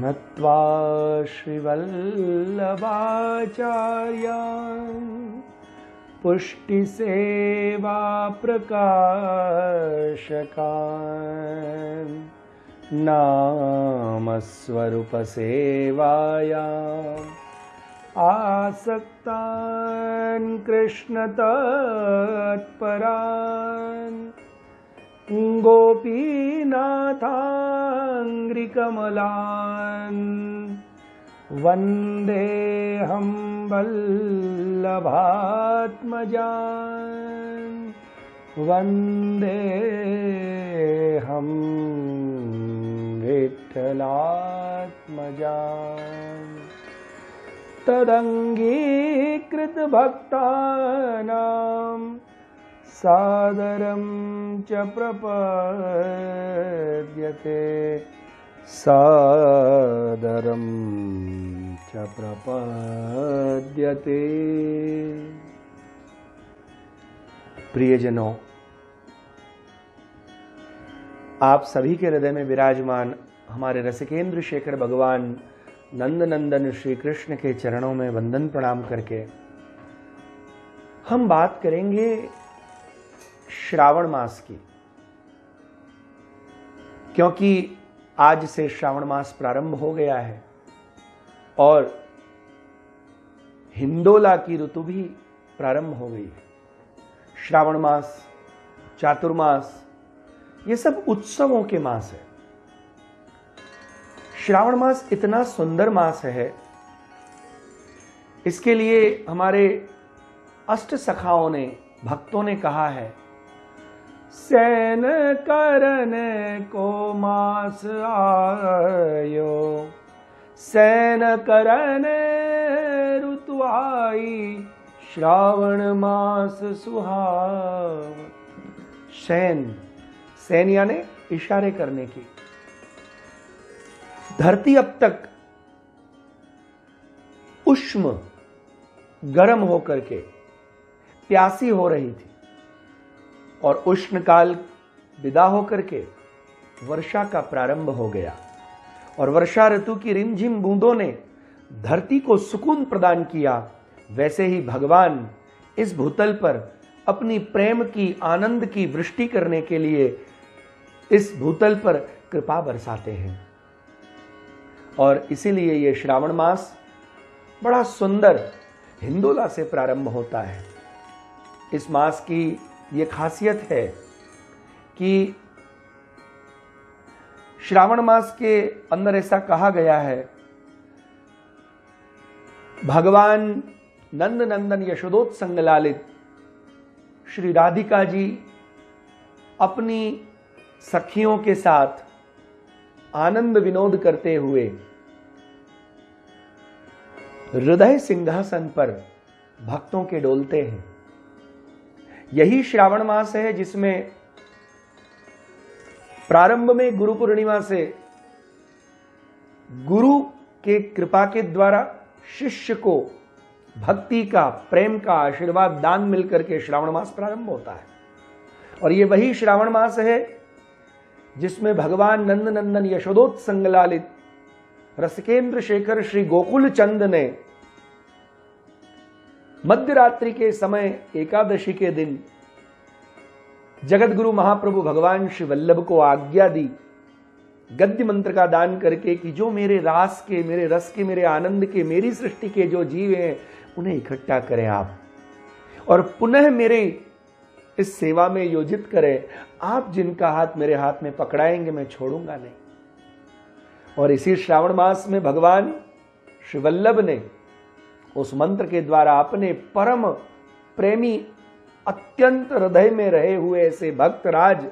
नत्वा श्रीवल्लभाचार्यान् पुष्टिसेवा प्रकाशकान् नामस्वरूपसेवायाम् आसक्तान् कृष्णतत्परान् गोपीनाथाङ्घ्रिकमलान् वन्देऽहं वल्लभात्मजान् वन्देऽहं विठ्ठलात्मजान् तदङ्गीकृतभक्तानां सादरं च प्रपद्यते सादरं च प्रपद्यते। प्रियजनों, आप सभी के हृदय में विराजमान हमारे रसिकेंद्र शेखर भगवान नंद नंदन श्री कृष्ण के चरणों में वंदन प्रणाम करके हम बात करेंगे श्रावण मास की, क्योंकि आज से श्रावण मास प्रारंभ हो गया है और हिंदोला की ऋतु भी प्रारंभ हो गई है। श्रावण मास, चातुर्मास, ये सब उत्सवों के मास है। श्रावण मास इतना सुंदर मास है, इसके लिए हमारे अष्ट सखाओं ने, भक्तों ने कहा है, सैन करने को मास आयो, सैन करने ऋतु आई, श्रावण मास सुहाव। सैन, सैन यानी इशारे करने की। धरती अब तक उष्म, गर्म होकर के प्यासी हो रही थी और उष्ण काल विदा होकर के वर्षा का प्रारंभ हो गया और वर्षा ऋतु की रिमझिम बूंदों ने धरती को सुकून प्रदान किया। वैसे ही भगवान इस भूतल पर अपनी प्रेम की, आनंद की वृष्टि करने के लिए इस भूतल पर कृपा बरसाते हैं और इसीलिए ये श्रावण मास बड़ा सुंदर हिंदोला से प्रारंभ होता है। इस मास की ये खासियत है कि श्रावण मास के अंदर ऐसा कहा गया है, भगवान नंद नंदन यशोदोत्संग लालित श्री राधिका जी अपनी सखियों के साथ आनंद विनोद करते हुए हृदय सिंहासन पर भक्तों के डोलते हैं। यही श्रावण मास है जिसमें प्रारंभ में गुरु पूर्णिमा से गुरु के कृपा के द्वारा शिष्य को भक्ति का, प्रेम का आशीर्वाद, दान मिलकर के श्रावण मास प्रारंभ होता है। और ये वही श्रावण मास है जिसमें भगवान नंद नंदन यशोदोत्संग लालित रसिकेंद्र शेखर श्री गोकुल चंद ने मध्य रात्रि के समय एकादशी के दिन जगत गुरु महाप्रभु भगवान श्री वल्लभ को आज्ञा दी, गद्य मंत्र का दान करके, कि जो मेरे रास के, मेरे रस के, मेरे आनंद के, मेरी सृष्टि के जो जीव हैं उन्हें इकट्ठा करें आप और पुनः मेरे इस सेवा में योजित करें। आप जिनका हाथ मेरे हाथ में पकड़ाएंगे मैं छोड़ूंगा नहीं। और इसी श्रावण मास में भगवान श्री वल्लभ ने उस मंत्र के द्वारा अपने परम प्रेमी, अत्यंत हृदय में रहे हुए ऐसे भक्त राज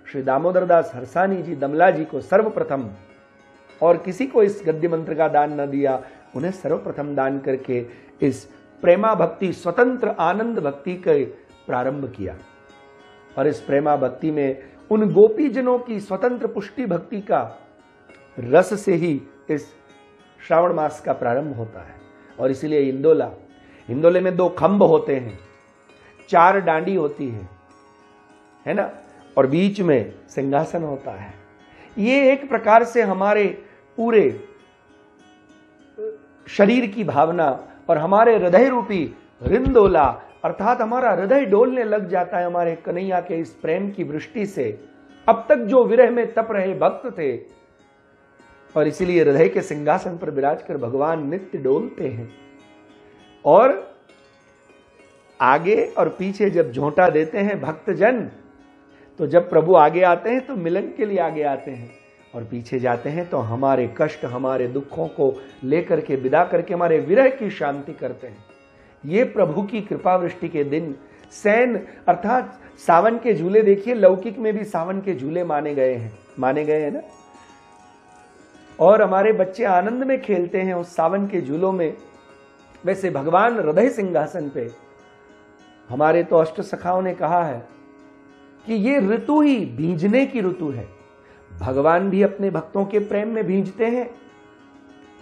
श्री दामोदर दास हरसानी जी दमला जी को सर्वप्रथम, और किसी को इस गद्य मंत्र का दान न दिया, उन्हें सर्वप्रथम दान करके इस प्रेमा भक्ति, स्वतंत्र आनंद भक्ति के प्रारंभ किया। और इस प्रेमा भक्ति में उन गोपीजनों की स्वतंत्र पुष्टि भक्ति का रस से ही इस श्रावण मास का प्रारंभ होता है। और इसीलिए हिंदोले में 2 खंभ होते हैं, 4 डांडी होती है ना, और बीच में सिंहासन होता है। ये एक प्रकार से हमारे पूरे शरीर की भावना और हमारे हृदय रूपी रिंदोला अर्थात हमारा हृदय डोलने लग जाता है हमारे कन्हैया के इस प्रेम की वृष्टि से। अब तक जो विरह में तप रहे भक्त थे, और इसीलिए हृदय के सिंहासन पर विराज कर भगवान नित्य डोलते हैं। और आगे और पीछे जब झोंटा देते हैं भक्तजन, तो जब प्रभु आगे आते हैं तो मिलन के लिए आगे आते हैं, और पीछे जाते हैं तो हमारे कष्ट हमारे दुखों को लेकर के विदा करके हमारे विरह की शांति करते हैं। ये प्रभु की कृपा वृष्टि के दिन सैन अर्थात सावन के झूले देखिए, लौकिक में भी सावन के झूले माने गए हैं ना। और हमारे बच्चे आनंद में खेलते हैं उस सावन के झूलों में। वैसे भगवान हृदय सिंहासन पे, हमारे तो अष्ट सखाओं ने कहा है कि ये ऋतु ही भींजने की ऋतु है। भगवान भी अपने भक्तों के प्रेम में भींजते हैं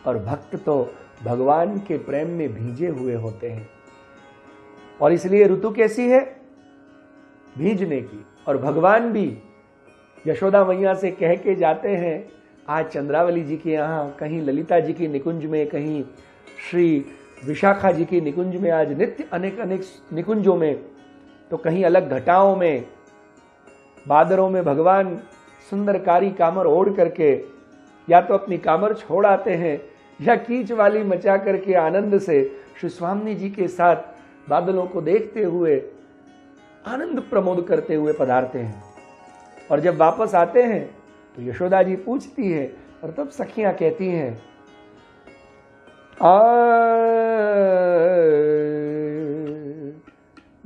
और भक्त तो भगवान के प्रेम में भींजे हुए होते हैं। और इसलिए ऋतु कैसी है? भींजने की। और भगवान भी यशोदा मैया से कह के जाते हैं, आज चंद्रावली जी के यहाँ, कहीं ललिता जी की निकुंज में, कहीं श्री विशाखा जी की निकुंज में, आज नित्य अनेक अनेक निकुंजों में, तो कहीं अलग घटाओं में, बादरों में भगवान सुंदरकारी कामर ओढ़ करके या तो अपनी कामर छोड़ आते हैं या कीच वाली मचा करके आनंद से श्री स्वामी जी के साथ बादलों को देखते हुए आनंद प्रमोद करते हुए पधारते हैं। और जब वापस आते हैं तो यशोदा जी पूछती है, और तब सखियां कहती हैं,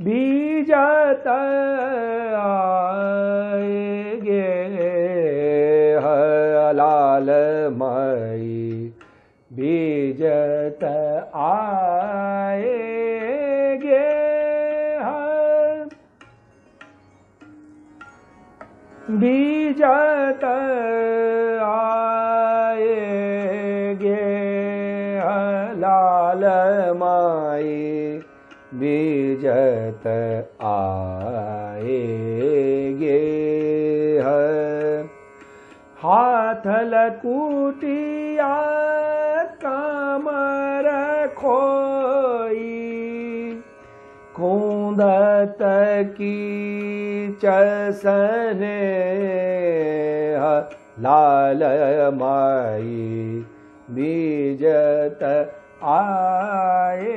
बीजत आएगे लाल माई, बीजत आएगे, बीजत आएगे लाल माई, बीजत आएगे। हाथ लकुटिया कामर खोई, कूंदत की चसने लाल माई, बीजत आएगे।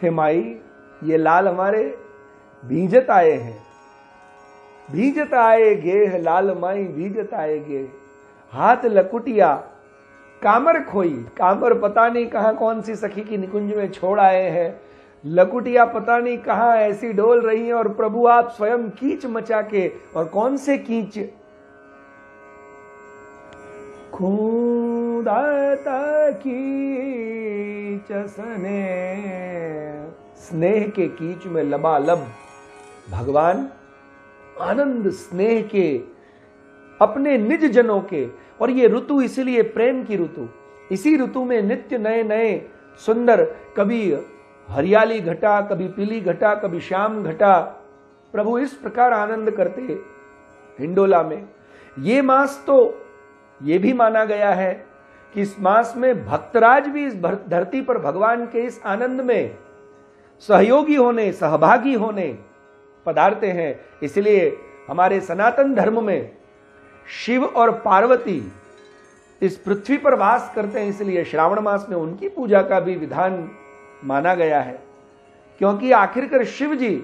हे माई, ये लाल हमारे भीजत आए हैं, भीजत आएगे लाल माई, भीजत आएगे। हाथ लकुटिया कामर खोई, कामर पता नहीं कहां कौन सी सखी की निकुंज में छोड़ आए हैं, लकुटिया पता नहीं कहां ऐसी डोल रही हैं, और प्रभु आप स्वयं कीच मचा के, और कौन से कीच, खूंदत कीच स्नेह के कीच में लबालब भगवान आनंद स्नेह के अपने निज जनों के। और ये ऋतु इसलिए प्रेम की ऋतु, इसी ऋतु में नित्य नए नए सुंदर, कभी हरियाली घटा, कभी पीली घटा, कभी श्याम घटा, प्रभु इस प्रकार आनंद करते हिंडोला में। ये मास तो ये भी माना गया है कि इस मास में भक्तराज भी इस धरती पर भगवान के इस आनंद में सहयोगी होने, सहभागी होने पधारते हैं। इसलिए हमारे सनातन धर्म में शिव और पार्वती इस पृथ्वी पर वास करते हैं, इसलिए श्रावण मास में उनकी पूजा का भी विधान माना गया है। क्योंकि आखिरकार शिव जी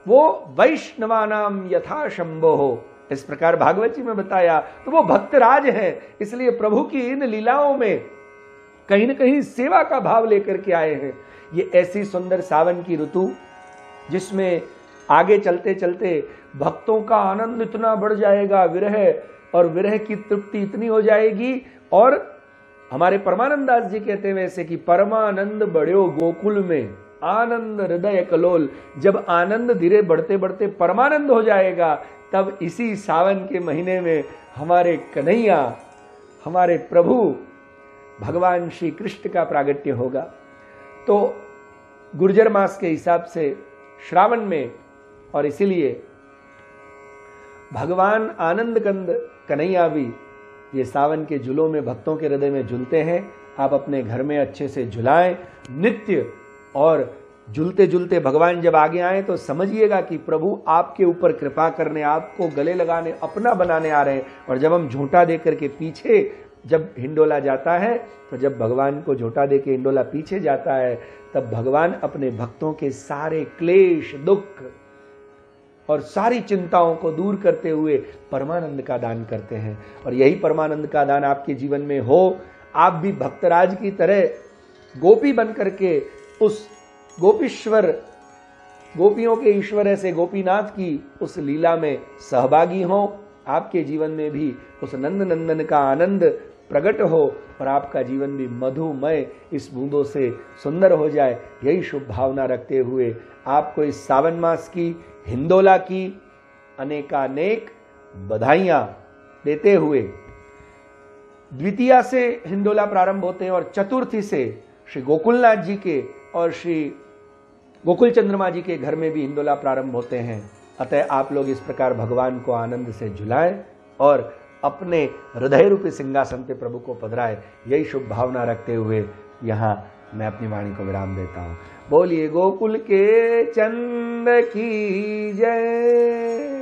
वो वैष्णवानाम यथा शंभो हो, इस प्रकार भागवत जी में बताया, तो वो भक्तराज है। इसलिए प्रभु की इन लीलाओं में कहीं न कहीं सेवा का भाव लेकर के आए हैं। ये ऐसी सुंदर सावन की ऋतु जिसमें आगे चलते चलते भक्तों का आनंद इतना बढ़ जाएगा, विरह और विरह की तृप्ति इतनी हो जाएगी। और हमारे परमानंद दास जी कहते हैं वैसे कि परमानंद बढ़्यो गोकुल में, आनंद हृदय कलोल। जब आनंद धीरे बढ़ते बढ़ते परमानंद हो जाएगा, तब इसी सावन के महीने में हमारे कन्हैया, हमारे प्रभु भगवान श्री कृष्ण का प्रागट्य होगा। तो गुर्जर मास के हिसाब से श्रावण में, और इसीलिए भगवान आनंद कंद कन्हैया भी ये सावन के झूलों में भक्तों के हृदय में झूलते हैं। आप अपने घर में अच्छे से झुलाएं नित्य, और झूलते झूलते भगवान जब आगे आए तो समझिएगा कि प्रभु आपके ऊपर कृपा करने, आपको गले लगाने, अपना बनाने आ रहे हैं। और जब हम झूठा दे करके पीछे जब हिंडोला जाता है, तो जब भगवान को झूठा दे के हिंडोला पीछे जाता है, तब भगवान अपने भक्तों के सारे क्लेश, दुख और सारी चिंताओं को दूर करते हुए परमानंद का दान करते हैं। और यही परमानंद का दान आपके जीवन में हो, आप भी भक्तराज की तरह गोपी बन करके उस गोपीश्वर, गोपियों के ईश्वर ऐसे गोपीनाथ की उस लीला में सहभागी हो। आपके जीवन में भी उस नंद नंदन का आनंद प्रकट हो और आपका जीवन भी मधुमय इस बूंदों से सुंदर हो जाए। यही शुभ भावना रखते हुए आपको इस सावन मास की, हिंदोला की अनेकानेक बधाइयां देते हुए, द्वितीया से हिंडोला प्रारंभ होते हैं और चतुर्थी से श्री गोकुलनाथ जी के और श्री गोकुल चंद्रमा जी के घर में भी हिंडोला प्रारंभ होते हैं। अतः आप लोग इस प्रकार भगवान को आनंद से झुलाएं और अपने हृदय रूपी सिंहासन पे प्रभु को पधराए। यही शुभ भावना रखते हुए यहाँ मैं अपनी वाणी को विराम देता हूँ। बोलिए गोकुल के चंद की जय।